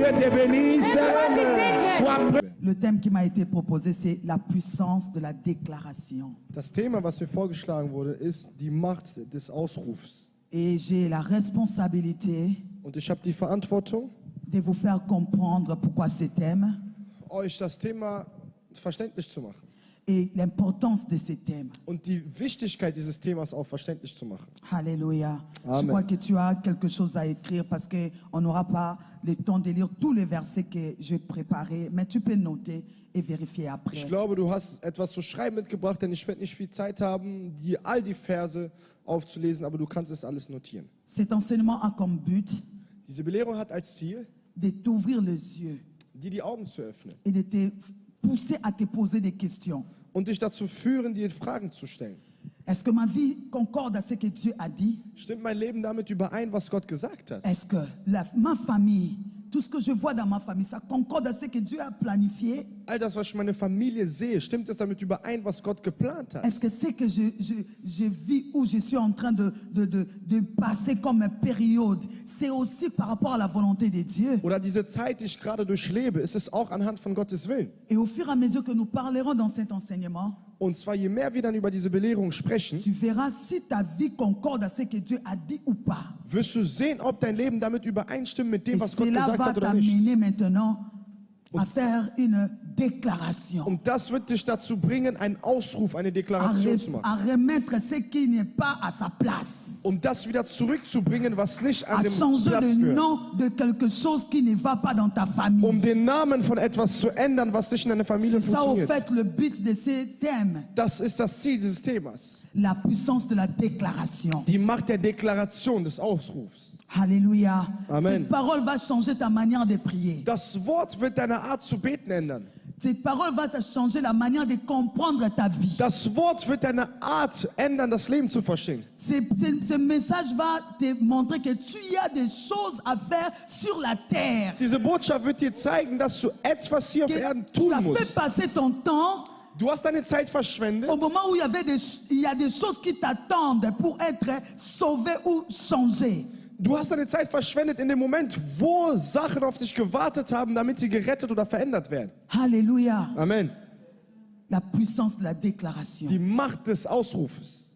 Dieu te bénisse. Sois prêt. Le thème qui m'a été proposé, c'est la puissance de la déclaration. Das Thema, was mir vorgeschlagen wurde, ist die Macht des Ausrufs. Et j'ai la responsabilité Und ich habe die Verantwortung, de vous faire comprendre pourquoi ce thème euch das Thema verständlich zu machen. et l'importance de ce thème. Und die Wichtigkeit dieses Themas auch verständlich zu machen. Alléluia. Amen. Je crois que tu as quelque chose à écrire parce qu'on n'aura pas le temps de lire tous les versets que j'ai préparés, mais tu peux noter et vérifier après. Ich glaube, du hast etwas zu schreiben mitgebracht, denn ich werde nicht viel Zeit haben, all die Verse aufzulesen, aber du kannst es alles notieren. Cet enseignement a comme but Diese Belehrung hat als Ziel, de t'ouvrir les yeux dir die Augen zu öffnen et de te pousser à te poser des questions. und dich dazu führen, dir Fragen zu stellen. Est-ce que ma vie concorde à ce que Dieu a dit? Stimmt mein Leben damit überein, was Gott gesagt hat? Est-ce que ma famille, tout ce que je vois dans ma famille, ça concorde à ce que Dieu a planifié? All das, was ich in meiner Familie sehe, stimmt es damit überein, was Gott geplant hat? Est-ce que ce que je vis ou je suis en train de passer comme une période, c'est aussi par rapport à la volonté de Dieu? Oder diese Zeit, die ich gerade durchlebe, ist es auch anhand von Gottes Willen? Et au fur et à mesure que nous parlerons dans cet enseignement, Und zwar, je mehr wir dann über diese Belehrung sprechen, tu verras si ta vie concorde à ce que Dieu a dit ou pas. wirst du sehen, ob dein Leben damit übereinstimmt mit dem, Et was Gott cela gesagt va hat oder nicht. t'amener maintenant à faire une déclaration, Und das wird dich dazu bringen, einen Ausruf, eine Deklaration zu machen. à remettre ce qui n'est pas à sa place, Um das wieder zurückzubringen, was nicht an à dem changer Platz le gehört. nom de quelque chose qui ne va pas dans ta famille. Um den Namen von etwas zu ändern, was nicht in deiner Familie C'est ça au funktioniert. fait le but de ce thème, Das ist das Ziel dieses Themas. la puissance de la déclaration. Die Macht der Deklaration, des Ausrufs. Alléluia. Amen. Cette parole va changer ta manière de prier. Das Wort wird deine Art zu beten ändern. Cette parole va te changer la manière de comprendre ta vie. Das Wort wird deine Art ändern, das Leben zu verstehen. Ce message va te montrer que tu as des choses à faire sur la terre. Diese Botschaft wird dir zeigen, dass du etwas hier auf Que Erden tu tun as fait musst. passer ton temps Du hast deine Zeit verschwendet, au moment où il y a des choses qui t'attendent pour être sauvé ou changé. Du hast deine Zeit verschwendet in dem Moment, wo Sachen auf dich gewartet haben, damit sie gerettet oder verändert werden. Alléluia. Amen. La puissance de la déclaration. Die Macht des Ausrufes.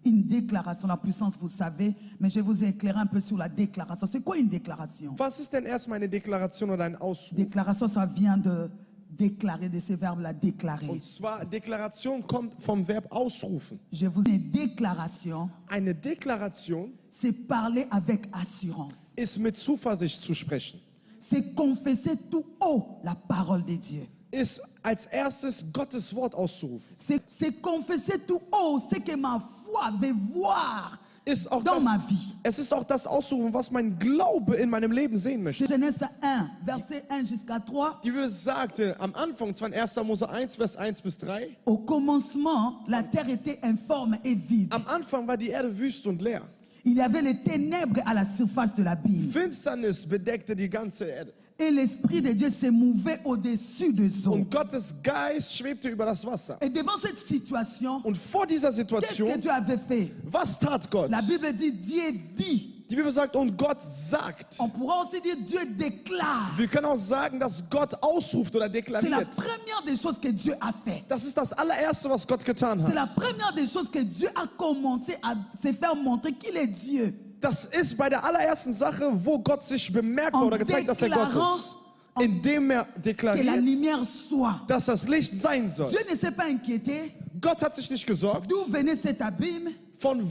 Une déclaration, la puissance, vous savez, mais je vais vous éclairer un peu sur la déclaration. C'est quoi une déclaration? Was ist denn erstmal eine Deklaration oder ein Ausruf? Déclaration, ça vient de déclarer, de ce verbe-là, déclarer. Und zwar, Deklaration kommt vom Verb ausrufen. Je vous dis, une déclaration, Eine Deklaration c'est parler avec assurance. ist mit Zuversicht zu sprechen. C'est confesser tout haut la parole de Dieu. Ist als erstes Gottes Wort auszurufen. C'est confesser tout haut ce que ma foi veut voir Ist auch dans das, ma vie. es ist auch das Ausrufen, was mein Glaube in meinem Leben sehen möchte. C'est Genèse 1, verset 1 jusqu'à 3. Die Bibel sagte am Anfang, zwar in 1. Mose 1, Vers 1 bis 3, Au commencement, la terre était informe et vide. am Anfang war die Erde wüst und leer. Il y avait les ténèbres à la surface de l'abîme. Finsternis bedeckte die ganze Erde. Et l'Esprit de Dieu se mouvait au-dessus des eaux. Und Gottes Geist schwebte über das Wasser. Et devant cette situation, Und vor dieser qu'est-ce que Situation, Dieu avait fait? was tat Gott? La Bible dit, Dieu dit. Die Bibel sagt, und Gott sagt. On pourra aussi dire, Dieu déclare. Wir können auch sagen, dass Gott ausruft oder C'est la deklariert. première des choses que Dieu a fait. Das ist das allererste, was Gott getan C'est la hat. première des choses que Dieu a commencé à se faire montrer qu'il est Dieu. Das ist bei der allerersten Sache, wo Gott sich bemerkbar En oder gezeigt, dass er Gott déclarant ist. Indem er Que la deklariert, lumière soit. dass das Licht sein soll. Dieu ne s'est pas inquiété. Gott hat sich nicht gesorgt, D'où venait cet abîme? von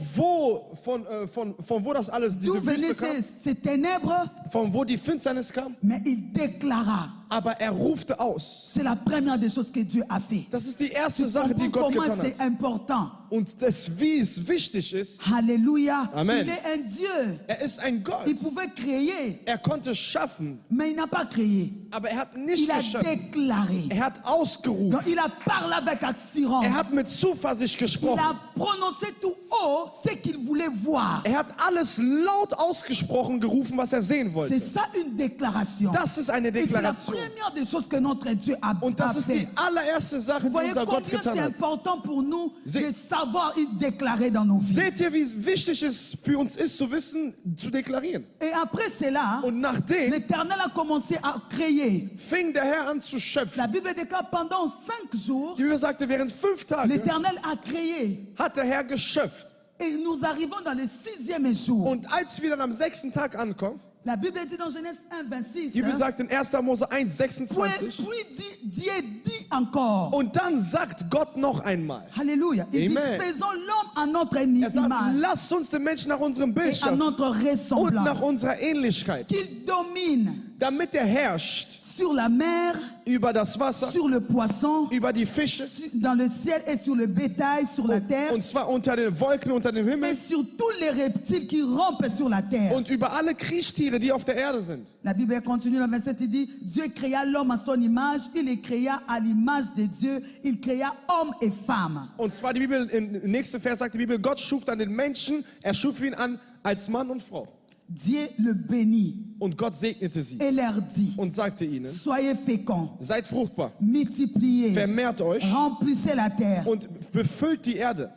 wo das alles, D'où diese Wüste venaient kam, ces ténèbres? von wo die Finsternis kam. Mais il déclara. Aber er rufte aus. C'est la première des choses que Dieu a fait. Das ist die erste Sache, die Gott Comment getan c'est hat. important. Und das, wie es wichtig ist, Alléluia. Amen. Il est un Dieu. er ist ein Gott. Il pouvait créer, Er konnte schaffen, mais il n'a pas créé. aber er hat nicht Il a geschaffen. déclaré. Er hat ausgerufen. Donc il a parlé avec assurance. Er hat mit Zuversicht Il gesprochen. a prononcé tout haut ce qu'il voulait voir. Er hat alles laut ausgesprochen, gerufen, was er sehen C'est wollte. ça une déclaration. Das ist eine Et c'est la Deklaration. première des choses que notre Dieu a Und das ist die fait. allererste Sache, Vous die voyez unser Gott combien getan c'est hat. important pour nous Sie- de savoir et déclarer dans nos vies. Seht ihr, wie wichtig es für uns ist, zu wissen, zu deklarieren? Et après cela, Und nachdem l'Éternel a commencé à créer. fing der Herr an zu schöpfen. La Bible déclare pendant 5 jours, Die Bibel sagte, während 5 Tagen l'Éternel a créé. hat der Herr geschöpft. Et nous arrivons dans le 6e jour. Und als wir dann am 6. Tag ankommen, La Bible dit dans Genèse 1, 26, die Bibel sagt in 1. Mose 1, puis 26, Dieu dit encore, und dann sagt Gott noch einmal, Alléluia, il dit, Amen. faisons l'homme à notre er sagt, image lasst uns den Menschen nach unserem Bild et à schaffen notre und nach ressemblance, unserer Ähnlichkeit, qu'il domine damit er herrscht sur la mer, über das Wasser, sur le poisson, über die Fische, dans le ciel et sur le bétail, sur la terre, und zwar unter den Wolken, unter dem et Himmel sur tous les reptiles qui rampent sur la terre. und über alle Kriechtiere, die auf der Erde sind. La Bible continue dans le verset, il dit, Dieu créa l'homme à son image, il les créa à l'image de Dieu, il créa homme et femme. Und zwar die Bibel, im nächsten Vers sagt die Bibel, Gott schuf dann den Menschen, er schuf ihn an als Mann und Frau. Dieu le bénit Und Gott segnete sie et leur dit, und sagte ihnen, soyez féconds, seid fruchtbar, multipliez, vermehrt euch remplissez la terre, und befüllt die Erde.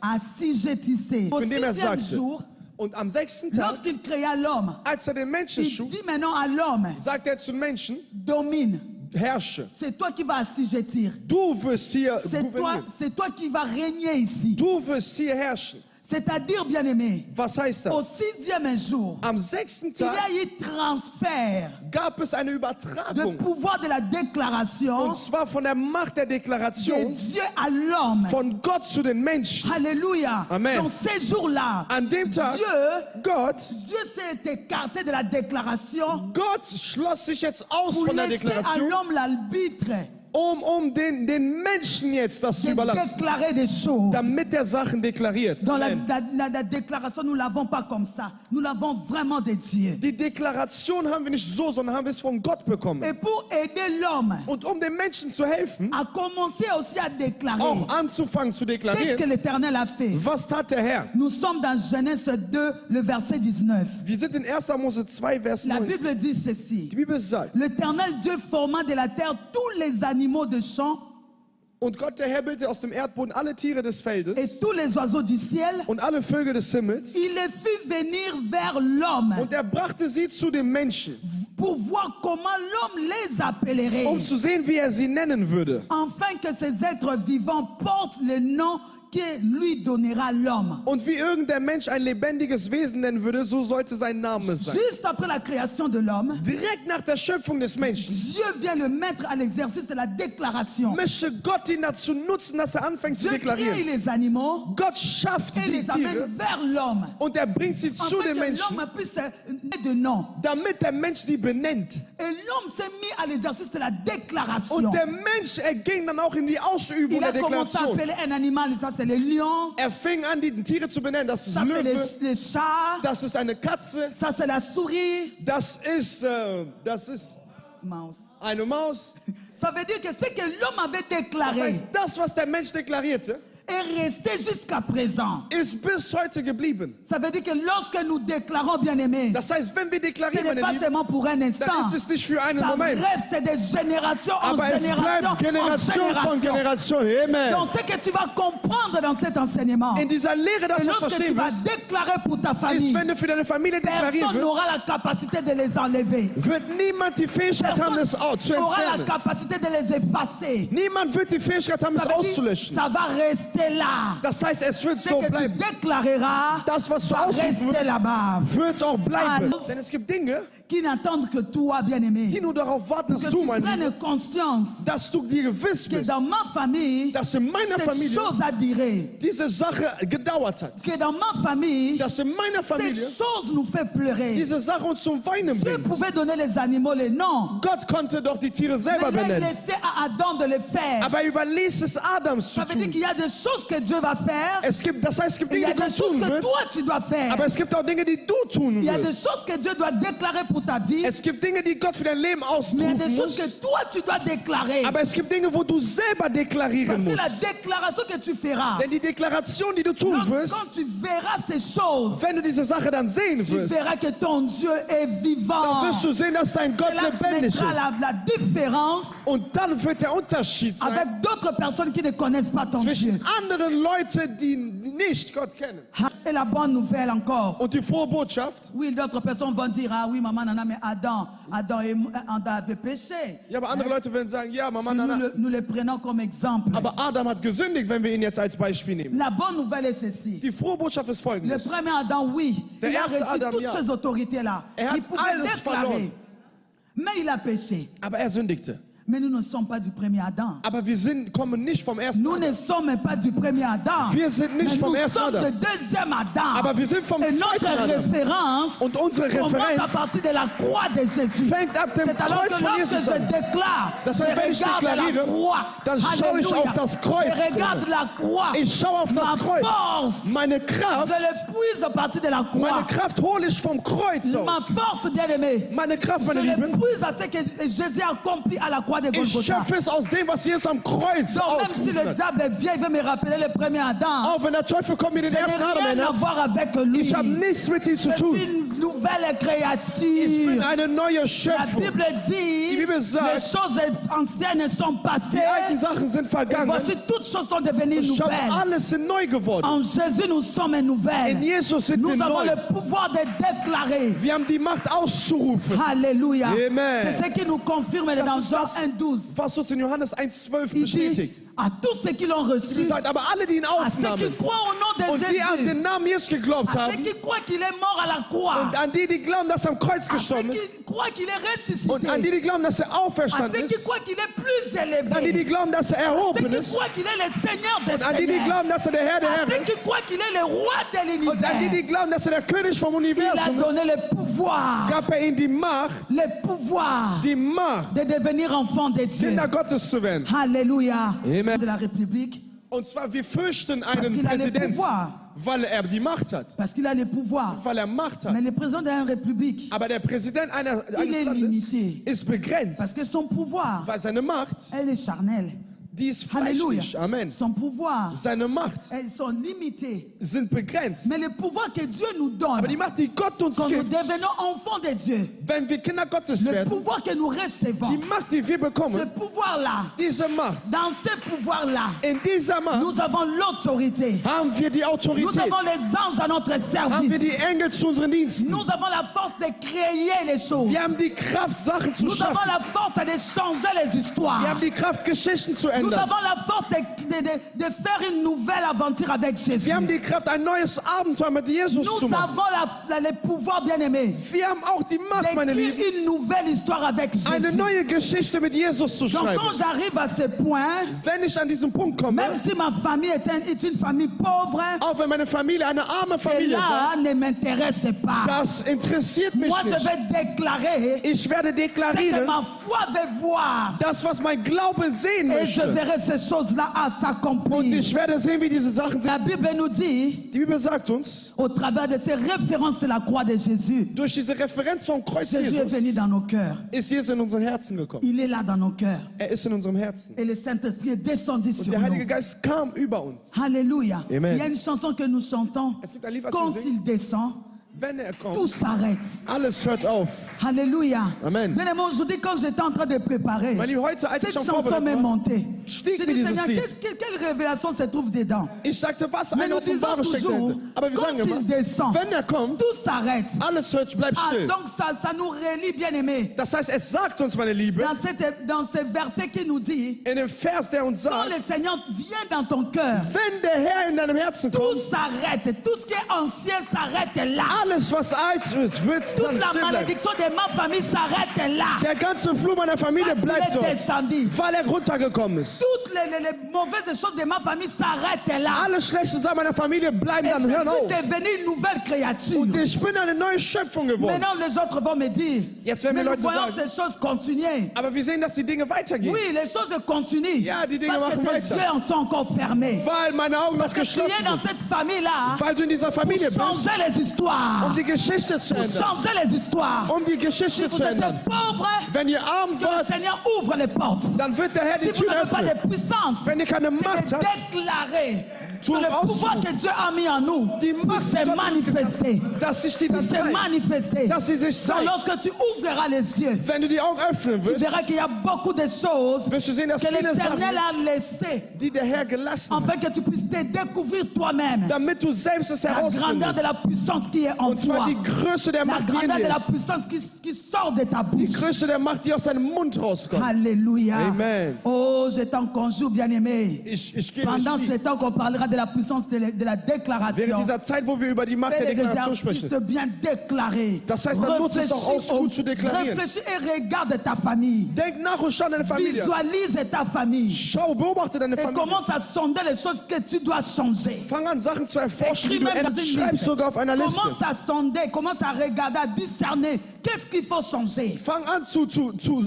assujettissez. Au Von dem er 6e sagte, jour, und am 6. Tag, lorsqu'il créa l'homme, als er den Menschen il schuf, dit maintenant à l'homme, sagt er zum Menschen, domine, herrsche. c'est toi qui vas assujettir, Du wirst hier c'est toi qui vas régner ici. Du wirst hier herrschen. C'est-à-dire, bien-aimé, Was heißt au das? 6e jour, Am 6. il y Tag a eu transfert gab es eine de Übertragung. pouvoir de la déclaration Und zwar von der Macht der de Deklaration Dieu à l'homme. von Gott zu den Menschen. Alléluia. Amen. Dans ces jours-là, An dem Tag, Dieu Dieu s'est écarté de la déclaration schloss sich jetzt aus pour von der laisser à Deklaration, l'homme l'arbitre den Menschen jetzt das zu de überlassen, déclarer des choses. damit er Sachen deklariert. Dans la, Amen. la déclaration, nous ne l'avons pas comme ça. Nous l'avons vraiment de Dieu. Die Deklaration haben wir nicht so, sondern haben wir es von Gott bekommen. Et pour aider l'homme Und um den Menschen zu helfen, à commencer aussi à déclarer, auch anzufangen zu qu'est-ce que deklarieren, l'Éternel a fait? was tat der Herr? Nous sommes dans Genèse 2, le verset 19. Wir sind in 1. Mose 2, Vers La 9. Bible dit ceci. Die Bibel sagt, L'Éternel Dieu forma de la terre tous les animaux de champ und Gott, der Herr, bildete aus dem Erdboden alle Tiere des Feldes et tous les oiseaux du ciel. und alle Vögel des Himmels. Il les fit venir vers l'homme Und er brachte sie zu dem Menschen, pour voir comment l'homme les appellerait, zu sehen, wie er sie nennen würde. afin que ces êtres vivants portent le nom que lui donnera l'homme. Und wie irgendein Mensch ein lebendiges Wesen nennen würde, so sollte sein Name sein. Juste après la création de l'homme, Direkt nach der Schöpfung des Menschen Dieu vient le mettre à l'exercice de la déclaration. möchte Gott ihn dazu nutzen, dass er anfängt zu Dieu crée deklarieren. les animaux Gott schafft et die les Tiere amène vers l'homme, und er bringt sie zu afin den que Menschen, l'homme puisse donner de nom. damit der Mensch die benennt. Et l'homme s'est mis à l'exercice de la déclaration. Und der Mensch, er ging dann auch in die Ausübung Il a der commencé à Deklaration. appeler un animal, ça c'est le lion, Er fing an, die Tiere zu benennen. Das ist ça c'est Löwe, le chat, das ist eine Katze, ça c'est la souris. das ist Mouse. eine Maus. Ça veut dire que ce que l'homme avait Das déclaré heißt, das, was der Mensch deklarierte, est resté jusqu'à présent. ist bis heute geblieben. Ça veut dire que lorsque nous déclarons, bien aimé, Das heißt, wenn wir ce deklarieren, n'est meine pas Lieben, seulement pour un instant. dann ist es nicht für einen Ça Moment. reste de génération en Aber es génération bleibt Generation en von génération. Generation. Amen. Donc ce que tu vas comprendre dans cet enseignement, In dieser Lehre, das et du lorsque tu verstehen vas wirst, déclarer pour ta ist, famille, wenn du für deine Familie deklarieren personne wirst, n'aura la capacité de les enlever. wird niemand die Fähigkeit haben, das zu Personne n'aura la entfernen. capacité de les effacer. Niemand wird die Fähigkeit haben, Ça es veut dire, auszulöschen. ça va rester là. Das heißt, es wird Ce so que tu bleiben. déclareras Das, was du va ausrufen rester wirst, là-bas. wird auch bleiben. Ah. Denn es gibt Dinge, Qui n'attendent que toi, bien-aimé, die nur darauf warten, que dass tu du, mein Lieber, prennes conscience dass du dir gewiss que bist, dans ma famille, dass in meiner cette Familie chose a duré. diese Sache gedauert hat. Que dans ma famille, Dass in meiner Familie cette chose nous fait pleurer. diese Sache uns zum Weinen Dieu bringt. pouvait donner les animaux les noms. Gott konnte doch die Tiere Mais selber il a benennen. laissé à Adam de le faire. Aber er überließ es Adams zu Ça veut dire tun. qu'il y a des choses choses que Dieu va faire. Das heißt, es gibt Et il y Dinge, a die des Gott choses tun que wird. toi tu dois faire. Aber es gibt auch Dinge, die du tun Il y a des wirst. choses que Dieu doit déclarer pour ta vie. Es gibt Dinge, die Gott für dein Leben Mais il y a ausrufen des choses que muss. toi tu dois déclarer. Aber es gibt Dinge, wo du selber Parce deklarieren que la musst. déclaration que tu feras, Denn die Deklaration, die du tun quand wirst, tu verras ces choses, wenn du diese Sache dann sehen tu wirst, verras que ton Dieu est dann vivant. wirst du sehen, dass dein Gott Cela lebendig ist. mettra la différence Und dann wird der Unterschied sein avec d'autres personnes qui ne connaissent pas ton Dieu. zwischen anderen Leuten, die nicht Gott kennen. Et la bonne nouvelle encore. Und die frohe Botschaft, Oui, d'autres personnes vont dire, ah oui, maman, nana, mais Adam avait péché. ja, aber andere Leute werden sagen, ja, Mama, Si na, na. nous le prenons comme exemple. Aber Adam hat gesündigt, wenn wir ihn jetzt als Beispiel nehmen. La bonne nouvelle est ceci. Die frohe Botschaft ist Le folgendes. premier Adam, oui, Der il a erste reçu Adam, toutes ja. ces autorités-là. Er hat Il pouvait alles déclarer. verloren. Mais il a péché. Aber er sündigte. Mais nous ne sommes pas du premier Adam. Aber wir kommen nicht vom ersten Nous Adam. ne sommes pas du premier Adam. Wir sind nicht Mais vom nous ersten sommes Adam. du deuxième Adam. Aber wir sind vom Et zweiten notre Adam. référence Und unsere commence à Referenz partir de la croix de Jésus. fängt ab dem C'est alors Kreuz que von lorsque Jesus je an. déclare, Das je heißt, wenn ich regarde la deklariere, croix. dann schaue ich Alléluia. auf das Kreuz. Je regarde la croix. Ich schaue auf das Ma Kreuz. force, Meine Kraft, je le puise à partir de la meine croix. Kraft hole ich vom Kreuz Ma aus. force, bien-aimé, Meine Kraft, je meine le Lieben, puise à ce que Jésus a accompli à la croix de ich Golgotha. schöpfe es aus dem, was Jesus am Kreuz Donc même si ausgerufen le hat. diable vient, il veut me rappeler le premier Adam. Auch wenn der Teufel kommt, mir Je den n'ai ersten Adam rien à erinnert, voir avec lui. ich habe nichts mit ihm zu Je tun. suis une nouvelle Ich bin créature. eine neue La Schöpfung. Bible dit, Die Bibel sagt, les choses anciennes sont Die alten passées. Sachen sind Et vergangen. voici, toutes choses sont devenues Schau, nouvelles. alles sind neu geworden. En Jésus, nous sommes In nouvelles. Jesus sind Nous wir avons neu. le pouvoir de déclarer. Wir haben die Macht auszurufen. Alléluia. Amen. C'est ce qui nous confirme Das dans ist Jean das, 1,12. was uns in Johannes 1,12 Il dit bestätigt. à tous ceux qui l'ont Wie reçu, gesagt, aber alle, die ihn à ceux qui aufnahmen croient au nom de und die an Jésus, den Namen Jesus geglaubt à ceux haben qui croient qu'il est mort à la croix, und an die, die glauben, dass er am Kreuz à ceux gestorben ist qui croient qu'il est und an die, ressuscité, die glauben, dass er à auferstanden ceux qui ist, croient qu'il est plus an die, élevé, die glauben, dass er à ceux erhoben qui ist croient qu'il est le Seigneur des und an die, die Seigneurs, glauben, dass er der Herr der à Herren ceux qui ist croient qu'il est le roi de und an die, die l'univers. glauben, dass er der König vom Il a Universum ist, donné le pouvoir, gab er ihnen die Macht, de die devenir enfant de Dieu. Kinder Gottes zu werden. Alléluia. Amen. De la République, Und zwar, wir fürchten Parce einen qu'il a le Präsidenten, pouvoir. weil er die Macht hat. parce qu'il a le pouvoir. Weil er Macht hat. Mais le président de la République, Aber der Präsident eines est Landes limité. ist begrenzt, parce que son pouvoir, weil seine Macht, elle est charnelle. die ist Alléluia. fleischlich. Amen. Son pouvoir, Seine Macht elles sont limitées. sind begrenzt. Mais le pouvoir que Dieu nous donne, Aber die Macht, die Gott uns quand nous gibt, devenons enfants de Dieu, wenn wir Kinder Gottes le werden, pouvoir que nous recevons, die Macht, die wir ce bekommen, pouvoir-là, diese Macht, dans ce pouvoir-là, in dieser Macht nous avons l'autorité. haben wir die Nous Autorität, avons les anges à notre haben wir service. die Engel zu unseren Diensten. Nous avons la force de créer les choses. Wir haben die Kraft, Sachen zu Nous avons schaffen. la force de changer les histoires. Wir haben die Kraft, Geschichten zu Nous ändern. avons la force de faire une nouvelle aventure avec Jésus. Wir haben die Kraft, ein neues Abenteuer mit Jesus Nous zu machen. avons le pouvoir, bien-aimé, Wir haben auch die Macht, meine d'écrire Lieben, une nouvelle histoire avec eine Jésus. neue Geschichte mit Jesus zu Donc schreiben. quand j'arrive à ce point, Wenn ich an diesen Punkt komme, même si ma famille est une famille pauvre, auch wenn meine Familie eine arme Familie war, cela ne m'intéresse pas. das interessiert mich Moi, je nicht. vais déclarer Ich werde ce que deklarieren, ma foi veut voir. das, was mein Glaube sehen Et je möchte. verrai ces choses-là à Und s'accomplir. ich werde sehen, wie diese Sachen sind. La Bible nous dit, Die Bibel sagt uns, au travers de ces références de la croix de Jésus, durch diese Referenz vom Kreuz Jésus est venu Jesus dans nos cœurs. ist Jesus in unseren Herzen gekommen. Il est là dans nos cœurs. Er ist in unserem Herzen. Et le Saint-Esprit est descendu Und sur der Heilige nous. Geist kam über uns. Alléluia. Amen. Il y a une chanson que nous chantons. Es gibt ein Lied, was Quand wir singen. il descend, Wenn er tout kommt, s'arrête. alles hört auf. Alléluia. Amen. Bien aimé, aujourd'hui, quand j'étais en train de préparer, Meine Lieben, heute, als ich cette schon chanson vorbereitet m'est war, montée. stieg J'ai mir dit, dieses Seigneur, Lied. quelle révélation se trouve dedans? Ich sagte, was Mais eine nous disons Offenbarung steckt toujours, dahinter. Aber wir quand sagen il immer, descend, wenn er kommt, tout s'arrête. alles bleibt Ah, still. donc ça nous relie, bien aimé, Das heißt, es sagt uns, meine Liebe, dans ce verset qui nous dit, in dem Vers, der uns quand sagt, le Seigneur vient dans ton cœur, wenn der Herr in deinem Herzen tout kommt, s'arrête. Tout ce qui est ancien s'arrête là. alles, was alt ist, wird Toute dann la stehen bleiben. malédiction de ma famille s'arrête là. Der ganze Flur meiner Familie Parce qu'il bleibt est dort, descendu. weil er runtergekommen ist. Toutes les mauvaises choses de ma famille s'arrêtent là. Alle schlechten Sachen meiner Familie bleiben Et dann, je hören auf. suis devenue une nouvelle créature. Und ich bin eine neue Schöpfung geworden. Maintenant, les autres vont me dire, Jetzt werden mais mir nous Leute voyons sagen, ces choses continuer. aber wir sehen, dass die Dinge weitergehen. Oui, les choses continuent. Ja, die Dinge Parce que machen tes weiter. yeux sont encore fermés. Weil meine Augen noch Parce que tu geschlossen es dans sind. cette famille-là Weil du in dieser Familie pour bist, changer les histoires. die Geschichte zu Pour ändern. changer les histoires. Die Geschichte Si vous zu êtes ändern. pauvre, Wenn ihr arm que le wart, Seigneur ouvre les portes. dann wird der Herr Si die vous Tür n'avez pas öffnen. de puissance, Wenn ihr keine Macht c'est de habt, déclarer que Zum le pouvoir Ausdruck. que Dieu a mis en nous Die Macht s'est Gottes manifesté. dass sich die dann C'est zeigt. manifesté. Dass sie sich Donc, zeigt. lorsque tu ouvriras les yeux, Wenn du die Augen öffnen tu wirst, verras qu'il y a beaucoup de choses wirst du sehen, dass que viele l'Éternel Sachen, a laissées die der Herr gelassen hat, afin que tu puisses te découvrir toi-même damit du selbst es la grandeur de herausfindest. la puissance qui est en Und zwar toi. die Größe der La Macht, die in grandeur de dir la ist. puissance qui sort de ta Die bouche. Größe der Macht, die aus deinem Mund rauskommt. Alléluia. Amen. Oh, je t'en conjure, bien-aimé. Ich gehe Pendant nicht ce temps qu'on parlera de la puissance de la Während déclaration, dieser Zeit, wo wir über die Macht fais der les Deklaration exercices sprechen. de bien déclarer. Das heißt, dann nutze es doch aus, gut zu deklarieren. Réfléchis et regarde ta famille. Denk nach und schau deine Familie. Visualise ta famille. Schau, beobachte deine Et Familie. commence à sonder les choses que tu dois changer. Fang an, Sachen zu erforschen, die Écris du même dans une schreibst liste. sogar auf einer Liste. Commence à sonder, commence à regarder, à discerner. Qu'est-ce qu'il faut changer? Fang an zu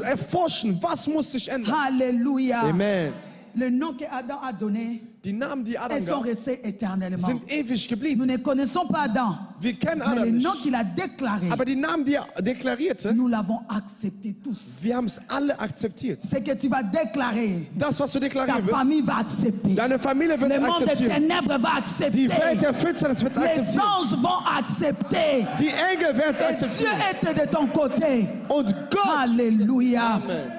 erforschen, was muss sich ändern. Alléluia. Amen. Le nom que Adam a donné, Die Namen, die Adam elles sont gab, restées éternellement. sind ewig Nous geblieben. ne connaissons pas Adam, Wir kennen mais Adam le nom nicht. qu'il a déclaré, Aber die Namen, die er deklarierte, nous l'avons accepté tous. wir haben es alle akzeptiert. Ce que tu vas déclarer, Das, was du ta deklarieren wirst, famille va accepter. deine Familie wird Le es monde des akzeptieren. ténèbres va Die accepter. Welt der Finsternis wird es Les akzeptieren. anges vont accepter. Die Engel werden es Et Dieu akzeptieren. était de ton côté. Und Gott, Alléluia. Amen.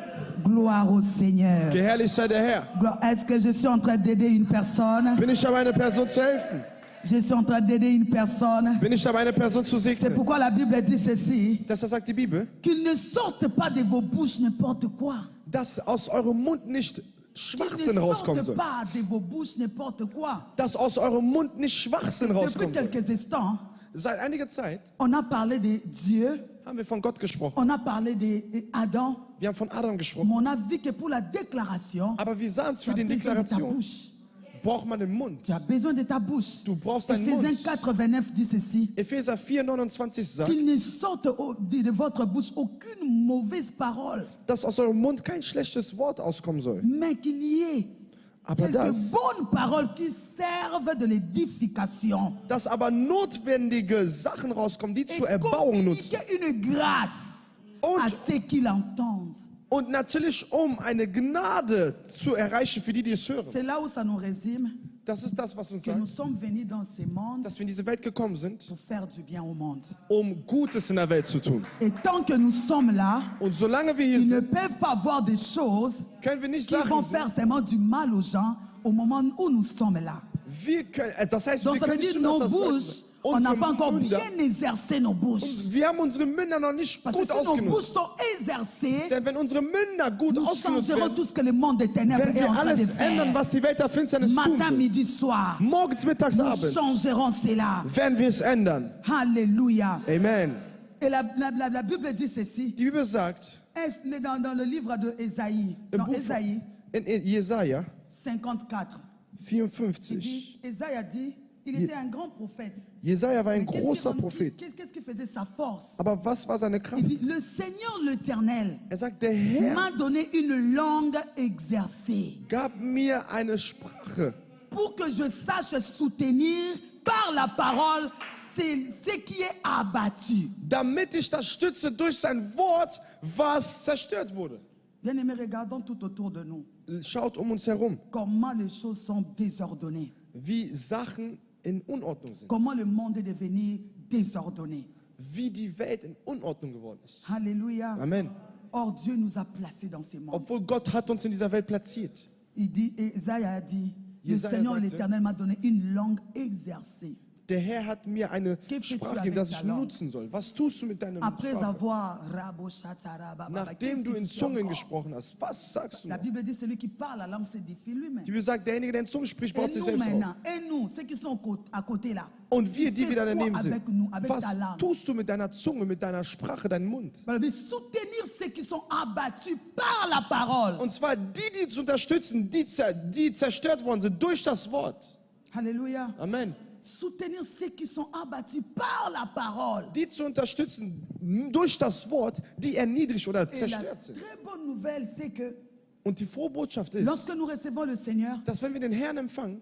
Gloire au Seigneur. Geherrlicht sei der Herr. Est-ce que je suis en train d'aider une personne? Bin ich dabei, einer Person zu helfen? Je suis en train d'aider une personne. Bin ich dabei, eine Person zu C'est segnen? pourquoi la Bible dit ceci. Das sagt die Bibel, Qu'il ne sorte pas de vos bouches n'importe quoi. dass aus eurem Mund nicht Qu'il Schwachsinn ne rauskommen sorte soll. pas de vos bouches n'importe quoi. Dass aus eurem Mund nicht Schwachsinn Depuis rauskommen soll. quelques instants, Seit einiger Zeit on a parlé de Dieu, haben wir von Gott gesprochen. on a parlé d'Adam, Wir haben von Adam gesprochen. mais on a vu que pour la déclaration, Aber wir sahen es tu für as die besoin de ta Deklaration, bouche. braucht man den Mund. Tu as besoin de ta bouche. Du brauchst deinen Ephésiens Mund. 4, 29 dit ceci. Epheser 4, 29 sagt, Qu'il ne sorte de votre bouche aucune mauvaise parole, dass aus eurem Mund kein schlechtes Wort auskommen soll. mais qu'il y ait Aber quelques bonnes paroles qui servent de l'édification dass aber notwendige Sachen rauskommen, die et zur Erbauung nutzen. communiquer une grâce à Und, ceux qui l'entendent. und natürlich, um eine Gnade zu erreichen für die, die es hören. C'est là où ça nous résume Das ist das, was uns que nous sagt, sommes venus dans ce monde dass wir in diese Welt gekommen sind, pour faire du bien au monde. Gutes in der Welt zu tun. Et tant que nous sommes là, Und solange wir hier ils ne sind, peuvent pas voir des choses können wir nicht qui vont Sachen faire sehen. seulement du mal aux gens au moment où nous sommes là. Das heißt, Donc wir ça veut können dire nicht nos nur das bouches, on n'a pas encore Münder, bien exercé nos bouches. wir haben unsere Münder noch nicht Parce que gut si nos bouches ausgenutzt. sont exercées, Denn wenn unsere Münder gut nous ausgenutzt changerons werden, tout ce que le monde des ténèbres werden est en wir train de alles ändern, faire. was die Welt der Finsternis tun Matin, will. midi, soir, Morgens, mittags, nous abends changerons cela. werden wir es ändern. Alléluia. Amen. Et la Bible dit ceci. Die Bibel sagt, Dans le livre de Ésaïe, dans Buch Ésaïe in Jesaja 54, il 54, dit, Ésaïe a dit, il était un grand prophète. Jesaja war ein Qu'est-ce großer qui- Prophet. Qu'est-ce qui faisait sa force? Aber was war seine Il Kraft? dit, le Seigneur l'Éternel Sagt, der Herr m'a donné une langue exercée gab mir eine Sprache, pour que je sache soutenir par la parole ce qui est abattu. damit ich das stütze durch sein Wort, was zerstört wurde. Bien aimés, regardons tout autour de nous Schaut uns herum, comment les choses sont désordonnées, wie Sachen in Unordnung sind, comment le monde est devenu désordonné. wie die Welt in Unordnung geworden ist. Alléluia. Amen. Or, Dieu nous a placés dans ces mondes. Obwohl Gott hat uns in dieser Welt platziert. Il dit, Isaïe a dit, le Jesaja Seigneur sagte, l'Éternel m'a donné une langue exercée. der Herr hat mir eine fais-tu Sprache avec gegeben, dass ta ich langue? nutzen soll. Was tust du mit deiner Après Sprache? avoir raboshataraba, Nachdem du in Zungen gesprochen hast, was sagst du La noch? Bible dit celui qui parle la langue s'édifie lui-même. Die Bibel sagt, derjenige, der in Zungen spricht, baut Et sich nous selbst auf. maintenant, et nous, ceux qui sont à côté là, Und wir, die fais wieder daneben quoi sind, avec nous, avec was ta langue? tust du mit deiner Zunge, mit deiner Sprache, deinem Mund? Mais soutenir ceux qui sont abattus par la parole. Und zwar die zu unterstützen, die zerstört worden sind durch das Wort. Alléluia. Amen. Soutenir ceux qui sont abattus par la parole. Die zu unterstützen durch das Wort, die erniedrigt oder Et la zerstört sind. très bonne nouvelle, c'est que Und die frohe Botschaft ist, lorsque nous recevons le Seigneur, dass wenn wir den Herrn empfangen,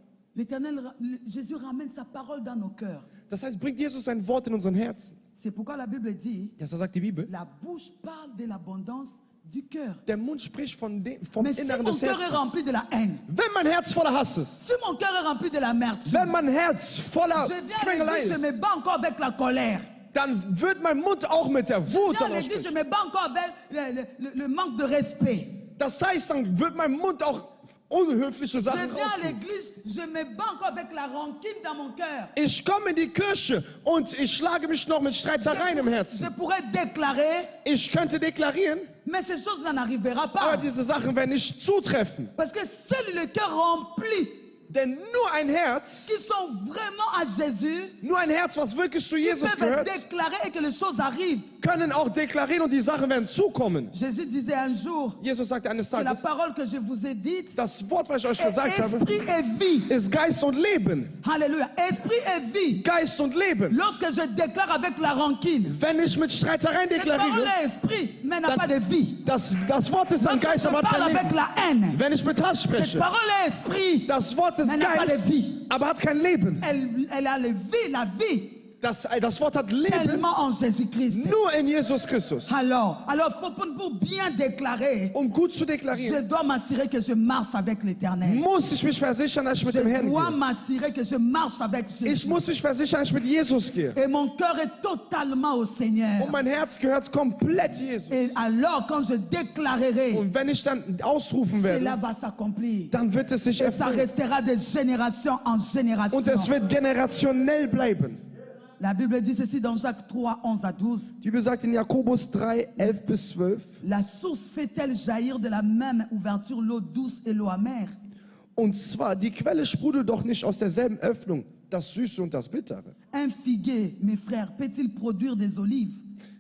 Jésus ramène sa parole dans nos cœurs. das heißt, bringt Jesus sein Wort in unseren Herzen. C'est pourquoi la Bible dit, Das sagt die Bibel. la bouche parle de l'abondance du cœur. Der Mund spricht vom Mais si Inneren mon des cœur est Herzens. rempli de la haine, Wenn mein Herz voller Hass ist, si mon cœur est rempli de l'amertume, wenn mein Herz voller je viens à Quengelei l'église, je me ist, bats encore avec la colère. dann wird mein Mund auch mit der Je Wut viens à dann l'église, je aussprechen. me bats encore avec le manque de respect. Das heißt, dann wird mein Mund auch unhöfliche Je Sachen viens à rausbringen. l'église, je me bats encore avec la rancune dans mon cœur. Ich komme in die Kirche und ich schlage mich noch mit Streitereien im Je Herzen. pourrais déclarer, Ich könnte deklarieren, mais ces choses n'arrivera aber pas. diese Sachen werden nicht zutreffen. Parce que seul le cœur rempli, Denn nur ein Herz, qui sont vraiment à Jésus, nur ein Herz, was wirklich zu qui Jesus peuvent gehört, déclarer et que les choses arrivent. können auch deklarieren und die Sachen werden zukommen. Jésus disait un jour Jesus sagte eines que la Tages, parole que je vous ai dite das Wort, was ich euch est gesagt habe, esprit et vie. ist Geist und Leben. Alléluia. Esprit et vie. Geist und Leben. Lorsque je déclare avec la rancune, Wenn ich mit Streitereien cette parole deklariere, est esprit, mais n'a pas de vie. das Wort ist ein Lorsque Geist, je aber hat parle kein avec Leben. la haine, Wenn ich mit Hass cette spreche, parole est esprit, das Wort ist mais n'a pas de Geist, vie. aber hat kein Leben. Elle a la vie Das Wort hat Leben seulement en Jésus-Christ. nur in Jesus Christus. Alors pour bien déclarer, Gut zu je deklarieren, dois m'assurer que je marche avec l'Éternel. muss ich mich versichern, dass ich mit dem Je Herrn dois gehe. m'assurer que je marche avec Ich Jésus. muss mich versichern, dass ich mit Jesus gehe. Et mon cœur est totalement au Seigneur. Und mein Herz gehört komplett Jesus. Et alors, quand je déclarerai, Und wenn ich dann ausrufen cela werde, va s'accomplir. dann wird es sich Et ça erfüllen. restera de génération en génération. Und es wird generationell bleiben. La Bible dit ceci dans Jacques 3, 11 à 12. Die Bibel sagt in Jakobus 3, 11 bis 12. La source fait-elle jaillir de la même ouverture l'eau douce et l'eau amère? Und zwar, die Quelle sprudelt doch nicht aus derselben Öffnung, das Süße und das Bittere. Un figuier, mes frères, peut-il produire des olives?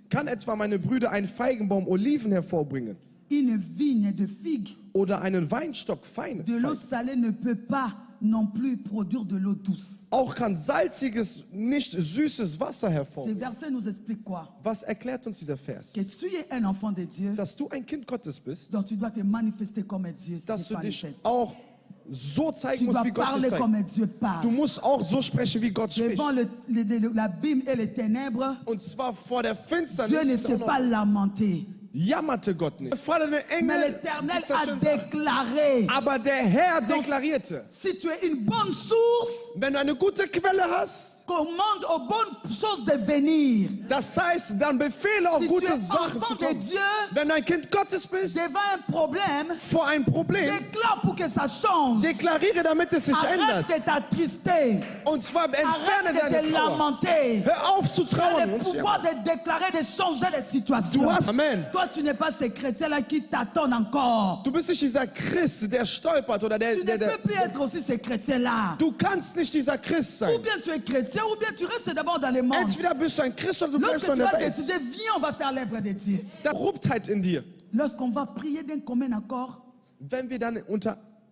Kann etwa, meine Brüder, ein Feigenbaum Oliven hervorbringen? Une vigne de figues? Oder einen Weinstock feine? De l'eau salée ne peut pas non plus produire de l'eau douce. Auch kann salziges, nicht süßes Wasser Ce hervorbringen. verset nous explique quoi? Was erklärt uns dieser Vers? Que tu es un enfant de Dieu, Dass du ein Kind Gottes bist, donc tu dois te manifester comme Dieu dass se du dich manifeste. auch so zeigen Tu musst, dois wie Gott sich parler zeigt. comme Dieu Du parle. musst auch so sprechen, wie Gott spricht. Devant l'abîme et les ténèbres, Und zwar vor der Dieu ne Finsternis s'est pas lamenté. jammerte Gott nicht. Vor den Mais Engel, l'Éternel die a zerstört- déclaré, aber der Herr deklarierte, si tu es une bonne source, wenn du eine gute Quelle hast, commande aux bonnes choses de venir. das heißt, dann befehle auch Si tu gute es Sachen zu enfant de kommen. Dieu, Wenn du ein Kind Gottes bist, devant un problème, vor ein Problem, déclare pour que ça change. deklariere, damit es sich Arrête ändert. de t'attrister. Und zwar entferne Arrête de deine te Trauer. lamenter. Hör auf zu Tu as trauern. le und zu pouvoir jammern. de déclarer, de changer les situations. Du hast, Amen. Toi, tu n'es pas ce chrétien-là qui t'attend encore. Du bist nicht dieser Christ, der stolpert oder Tu ne peux plus être aussi ce chrétien-là. Du kannst nicht dieser Christ Ou sein. bien tu es chrétien, ou bien tu restes d'abord dans le monde. Entweder bist du ein Christ oder du Lorsque bleibst tu in der vas Welt. décider, viens, on va faire l'œuvre de Dieu. Da Korruptheit in dir. Lorsqu'on va prier d'un commun accord, Wenn wir dann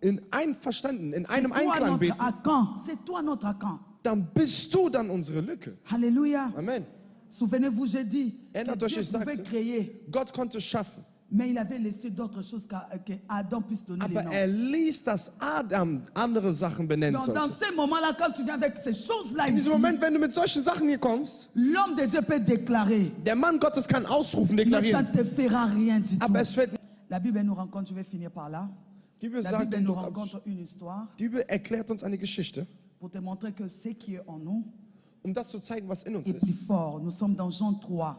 in einverstanden, in c'est einem toi Einklang notre beten, Akan. C'est toi notre Akan. dann bist du dann unsere Lücke. Alléluia. Amen. Souvenez-vous, j'ai dit que Erinnert euch, Dieu ich pouvait sagte, créer, Gott konnte schaffen, mais il avait laissé d'autres choses que Adam puisse donner les aber noms. er ließ, dass Adam andere Sachen benennen Donc, dans sollte. ces moments-là, quand tu viens avec ces choses-là In ici, diesem Moment, wenn du mit solchen Sachen hier kommst, l'homme de Dieu peut déclarer, der Mann Gottes kann ausrufen, mais ça deklarieren, ne te fera rien du tout. aber es wird, La Bible nous rencontre, je vais finir par là. die Bibel La sagt, Bible nous rencontre une histoire die Bibel erklärt uns eine Geschichte, pour te montrer que ce qui est en nous um das zu zeigen, was in uns est plus ist. fort. Nous sommes dans Jean 3.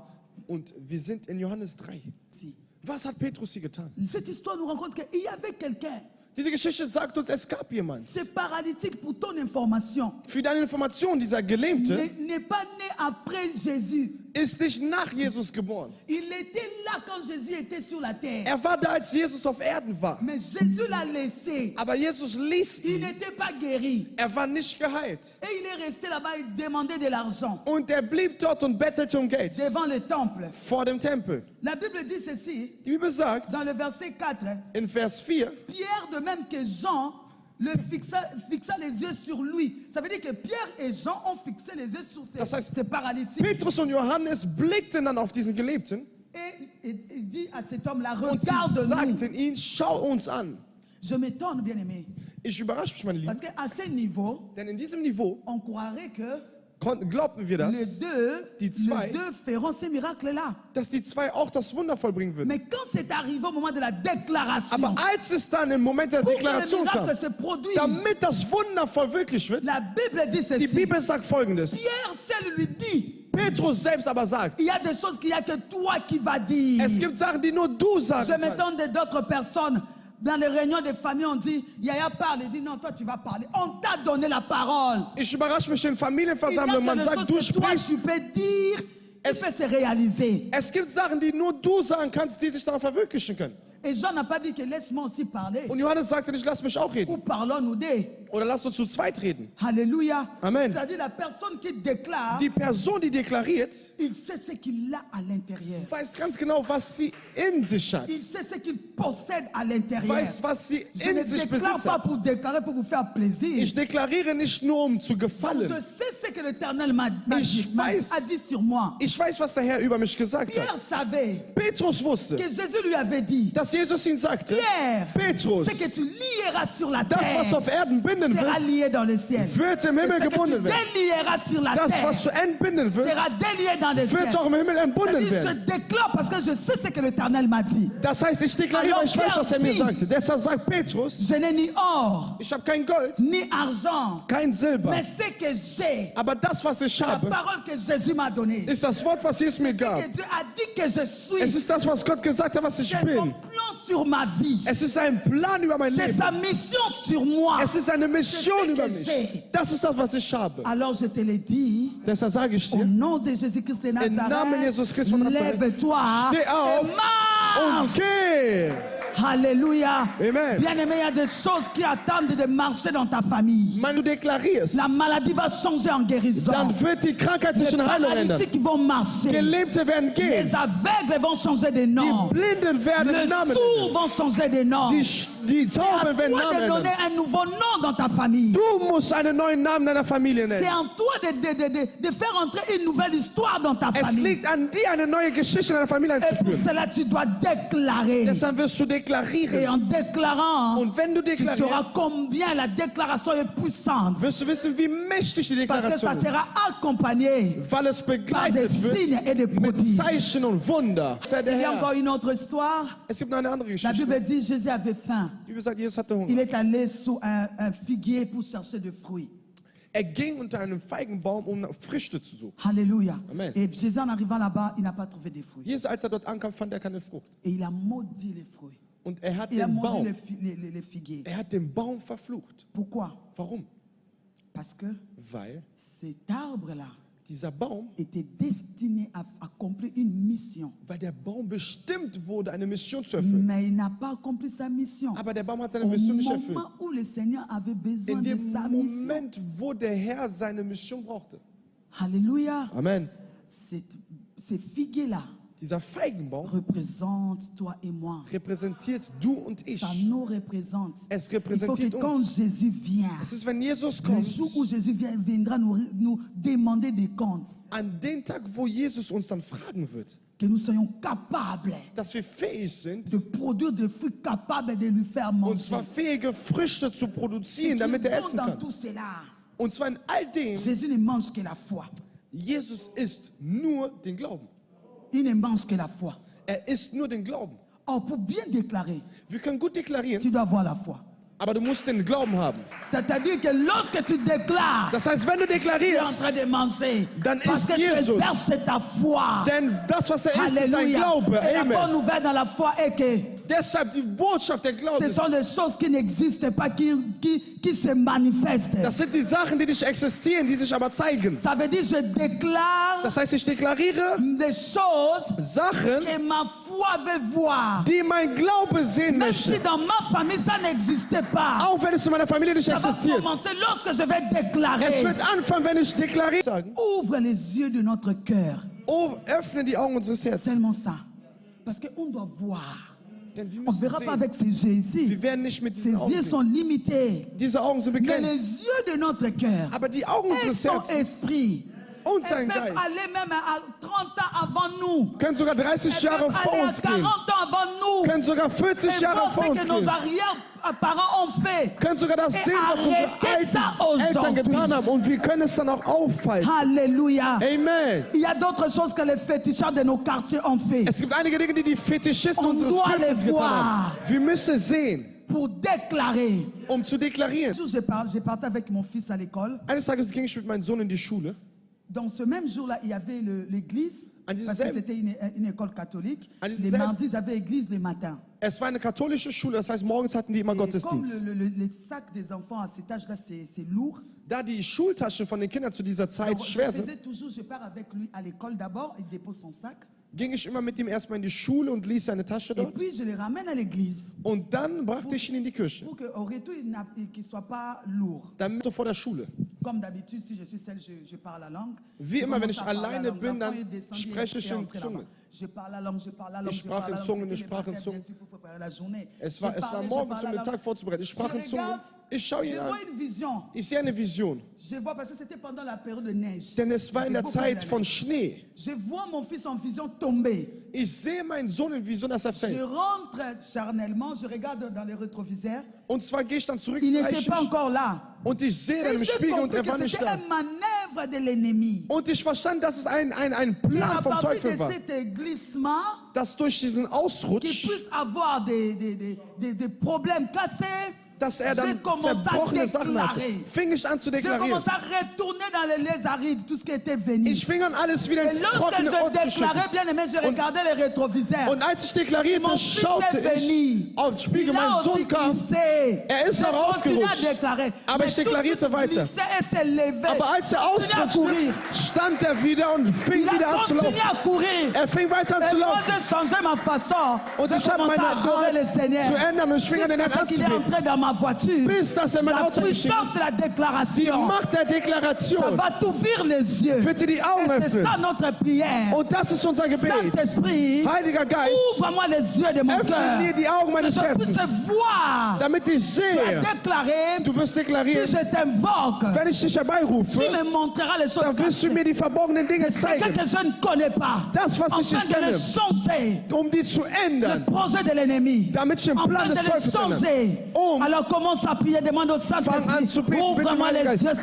Und wir sind in Johannes 3. Ici. Was hat Petrus hier getan? Cette histoire nous rencontre qu'il y avait quelqu'un Diese Geschichte sagt uns, es gab jemanden. Ce paralytique, pour ton information, Für deine Information, dieser Gelähmte n'est pas né après Jésus. ist nicht nach Jesus geboren. Il était là quand Jésus était sur la terre. Er war da, als Jesus auf Erden war. Mais Jésus l'a laissé. Aber Jesus ließ Il ihn. n'était pas guéri. Er war nicht geheilt. Et il est resté là-bas, il demandait de l'argent Und er blieb dort und bettelte um Geld. devant le temple. Vor dem Tempel. La Bible dit ceci, Die Bibel sagt dans le verset 4, in Vers 4, Pierre, de même que Jean, fixa les yeux sur lui. Ça veut dire que Pierre et Jean ont fixé les yeux sur Das heißt, ces paralytiques. Petrus und Johannes blickten dann auf diesen Gelähmten Et il dit à cet homme-là, und sie regarde-nous. sagten ihn, schau uns an. Je m'étonne, bien-aimé. Ich überrasche mich, meine Parce Lieben, qu'à ce niveau, denn in diesem Niveau on croirait que glaubten wir das, les zwei, deux feront ces miracles-là. dass die zwei auch das Wunder vollbringen würden. Mais quand c'est arrivé au moment de la déclaration, Aber als es dann im Moment der pour que le Deklaration kam, miracle se produise, damit das Wunder verwirklicht wird, la Bible dit die ceci. Bibel sagt Folgendes. Pierre seul lui dit, Petrus selbst aber sagt, il y a des choses qu'il n'y a que toi qui vas dire. es gibt Sachen, die nur du Je sagen kannst. m'étonne d'autres personnes. Dans les réunions de famille, on dit, Yaya parle. Il dit, non, toi tu vas parler. On t'a donné la parole. Ich überrasche mich in Il y a Familienversammlungen, man quelque sagt, du chose que toi sprichst. tu peux dire, et peut se réaliser. Es gibt Sachen, die nur du sagen kannst, die sich daran verwirklichen können. Et Jean n'a pas dit que laisse-moi aussi parler. Und Johannes sagte nicht, lass mich auch Ou reden. parlons nous deux. Oder lass uns zu zweit reden. Alléluia. Amen. C'est-à-dire la personne qui déclare, Die Person, die deklariert, il sait ce qu'il a à l'intérieur. weiß ganz genau, was sie in sich hat. Il sait ce qu'il possède à l'intérieur. Weiß, was sie Je ne in sich déclare besitzt pas hat. pour déclarer, pour vous faire plaisir. Ich deklariere nicht nur, um zu Je gefallen. sais ce que l'Éternel Ich weiß. a dit sur moi. Ich weiß, was der Herr über mich gesagt Pierre hat. savait Petrus wusste, que Jésus lui avait dit, dass Jesus ihn sagte, Pierre, Petrus, ce que tu lieras sur la das, was terre auf Erden binden sera wird, lié dans le ciel. wird im Et Himmel ce que tu gebunden werden. délieras sur la Das, terre was zu entbinden wird, sera délié dans le ciel. wird auch im Himmel entbunden C'est-à-dire, werden. je déclare parce que je sais ce que l'Éternel m'a dit. Das heißt, ich deklariere, weil ich weiß, was er mir sagte. Deshalb sagt Petrus, Je n'ai ni or, ich habe kein Gold, ni argent, kein Silber, mais ce que j'ai, aber das, was ich la habe, parole que Jésus m'a donnée, ist das Wort, was Jesus mir gab. que Dieu a dit que je suis, Es ist das, was Gott gesagt hat, was ich c'est son bin. plan sur ma vie. Es ist ein Plan über mein C'est Leben. sa mission sur moi. Es ist eine Mission C'est ce über que mich. j'ai. Das ist das, was ich habe. Alors je te le dis, Deshalb sage ich au dir, nom de Jésus-Christ de Namen Nazareth, Jesus Christ von Nazareth, lève-toi steh auf et marche. und geh. Alléluia. Amen. Bien-aimé, il y a des choses qui attendent de marcher dans ta famille. Wenn du deklarierst, La maladie va changer en guérison. dann wird die Krankheit sich Les in Heilung ändern. paralytiques vont marcher. Gelähmte werden Les gehen. aveugles vont changer de nom. Die Blinden werden Les Namen sourds ändern. vont changer de nom. Die C'est à Tauben werden toi Namen de donner ändern. un nouveau nom dans ta famille. Du musst einen neuen Namen deiner Familie C'est nennen. en toi de faire entrer une nouvelle histoire dans ta Es famille. liegt an dir, eine neue Geschichte in deiner Familie Et pour einzuführen. cela, tu dois déclarer. Deshalb wirst du Et deklarieren. en déclarant, Und wenn du tu sauras deklarierst, combien la déclaration est puissante. wirst du wissen, wie mächtig die Parce que Deklaration ça ist. sera accompagné Weil es par des begleitet wird signes et des mit prodiges. Zeichen und Wunder. Sei der Il y a Herr. encore une autre histoire. Es gibt noch eine andere La Geschichte. Bible dit Jésus avait faim. Die Bibel sagt, Jesus hatte Hunger. Il est allé sous un figuier pour chercher des fruits. Er ging unter einem Feigenbaum, um Früchte zu suchen. Alléluia. Amen. Et Jésus, en arrivant là-bas, il n'a pas trouvé des fruits. Jesus, als er dort ankam, fand er keine Frucht. Et il a maudit les fruits. Und er hat Il a den maudit Baum, les figuiers. er hat den Baum verflucht. Pourquoi? Warum? Parce que Weil cet arbre-là dieser Baum, était destiné à accomplir une mission. weil der Baum bestimmt wurde, eine Mission zu erfüllen. Mais il n'a pas accompli sa mission. Aber der Baum hat seine Au Mission nicht erfüllt. moment où le Seigneur avait besoin In de dem sa mission. Moment, wo der Herr seine Mission brauchte. Alléluia. Amen. Ces figuiers-là Dieser Feigenbaum représentent toi et moi. repräsentiert du und ich. Ça nous représente. Es Il faut que repräsentiert quand uns. Jésus vient, Es ist, wenn Jesus le kommt, jour où Jésus viendra nous demander des comptes, an den Tag, wo Jesus uns dann fragen wird, que nous soyons capables dass wir fähig sind, de produire des fruits capables de lui faire und manger. zwar fähige Früchte zu Ce produzieren, qui damit er est bon essen dans kann. tout cela, Und zwar in all dem, Jésus ne mange que la foi. Jesus isst nur den Glauben. Il ne mange que la foi. Er isst nur den Glauben. Or, pour bien déclarer, Wir können gut deklarieren, tu dois avoir la foi. aber du musst den Glauben haben. C'est-à-dire que lorsque tu déclares, Das heißt, wenn du tu es en deklarierst, train de manger. Dann Parce ist que tu Jesus. exerces ta foi. denn das, was er isst, ist sein Alléluia. Glaube. Et la bonne Amen. nouvelle dans la foi est que Deshalb die Botschaft der Glaube. Ce sont des choses qui n'existent pas, qui se manifestent. Das sind die Sachen, die nicht existieren, die sich aber zeigen. Ça veut dire je déclare Das heißt, ich deklariere des choses Sachen, que ma foi veut voir. die mein Glaube sehen Même si möchte. dans ma famille ça n'existe pas. Auch wenn es in meiner Familie nicht Ça va existiert. commencer lorsque je vais Es déclarer. wird anfangen, wenn ich deklariere. Sagen, Ouvre les yeux de notre cœur. oh, öffne die Augen unseres Herzens. Seulement ça. Parce qu'on doit voir. Denn wir On ne müssen verra pas sehen. avec ces yeux ici. Wir werden nicht mit Ces diesen Augen yeux sehen. sont limités. Diese Augen sind Mais les begrenzt. yeux de notre cœur Aber die Augen et unseres son Herzens esprit, und elles sein peuvent Geist aller même à 30 ans avant nous. können sogar 30 Elles Jahre peuvent vor aller à uns 40 gehen. ans avant nous. Können sogar 40 Et Jahre voir vor ce uns que nos gehen. arrière-parents ont fait. Können sogar das Et sehen, was unsere arrêtez ça alten Eltern aujourd'hui. getan haben. Und wir können es dann auch aufhalten. Alléluia. Amen. Il y a d'autres choses que les fétichards de nos quartiers ont fait. Es gibt einige Dinge, die die Fetischisten On unseres doit Viertels les getan voir. haben. Wir müssen sehen, Pour déclarer. um zu deklarieren. Un jour, j'ai parté avec mon fils à l'école. Eines Tages ging ich mit meinem Sohn in die Schule. Dans ce même jour-là, il y avait l'église, An diesem parce que selben- c'était une école catholique. An diesem Les selben- mardis, ils avaient église les matins. Es war eine katholische Schule, das heißt, morgens hatten die immer Et comme Gottesdienst. le sac des enfants à cet âge-là, c'est lourd. Da die Schultaschen von den Kindern zu dieser Zeit Alors, je schwer sind, faisais toujours, je pars avec lui à l'école d'abord, il dépose son sac. ging ich immer mit ihm erstmal in die Schule und ließ seine Tasche Et dort. puis, je le ramène à l'église. Und dann brachte ich ihn in die Küche, Pour qu'au retour, qu'il ne soit pas lourd. damit er vor der Schule. Comme d'habitude, si je suis seule, je parle la langue. Wie Je immer, wenn commence ich à parler la alleine langue. bin, L'enfant dann est descendu spreche et ich est in entré là-bas. Zungen. Je parle la langue, je parle la langue. Ich je parle sprach la in langue. Zungen, C'était ich le sprach in matin, Zungen. bien sûr, pour préparer la journée. Es Je war parlais, morgens, je um parlais den la Tag langue. vorzubereiten. Ich sprach in Je Zungen. regarde, Ich schaue je ihn vois an. une vision. Ich sehe eine Vision. Je vois parce que c'était pendant la période de neige. Denn es war in der Beaucoup Zeit de von neige. Schnee. Je vois mon fils en vision tomber. Ich sehe meinen Sohn in Vision, dass er Je fällt. rentre charnellement, je regarde dans les rétroviseurs. Und zwar gehe ich dann zurück Il n'était fleischig, pas encore là. und ich sehe dann Et im j'ai Spiegel und compris er war que nicht c'était da. un manœuvre de l'ennemi. Und ich verstand, dass es ein Et à Plan vom partir Teufel de war. cet glissement, Dass durch diesen qu'il Ausrutsch, puisse avoir des problèmes cassés, dass er j'ai dann commencé à zerbrochene Sachen hatte, déclarer. fing ich an zu J'ai deklarieren. commencé à retourner dans les arides, tout ce qui était venu. Ich fing an, alles wieder Et ins lorsque trockene je Ort zu déclarais, schicken. bien aimé, je regardais les rétroviseurs. Und als ich deklarierte, Mon fils schaute est ich venu. auf den Spiegel, Il a mein aussi Sohn kam. glissé. Er ist J'ai noch continué à ausgerutscht. déclarer. Aber Mais ich tout de deklarierte suite, weiter. glissait et s'est levé. Aber als er Il continuait à courir. ausrutschte, stand er wieder und fing Il wieder a an zu continué laufen. à courir. Er fing weiter an Et zu moi, laufen. j'ai changé ma façon. Und J'ai ich habe commencé meine à adorer le Art Seigneur. zu ändern und ich fing an, den Herrn Jusqu'à ce qu'il est anzubeten. entré dans ma voiture. Bis dass er mein La Auto erschienen puissance de la ist. Die déclaration. Macht der Ça Deklaration va t'ouvrir les yeux. wird dir die Augen Et c'est öffnen. ça notre prière. Und das ist unser Gebet. Saint-Esprit, Heiliger Geist, ouvre-moi les yeux de mon öffne cœur. mir die Augen Que meines je puisse Herzens, voir. damit ich Tu as sehe, déclaré. du wirst Si deklarieren, je t'invoque, wenn ich dich tu herbeirufe, me montreras les choses dann wirst du cachées. mir die verborgenen Dinge C'est zeigen, que je ne connais pas. das, was ich Afin nicht de les kenne, changer. um die zu Le ändern, projet de l'ennemi. damit ich den Afin Plan de des les Teufels ändere. changer. Alors commence à prier, demande au Fang an Saint-Esprit. zu beten, bitte, Ouvre-moi mein les Geist. yeux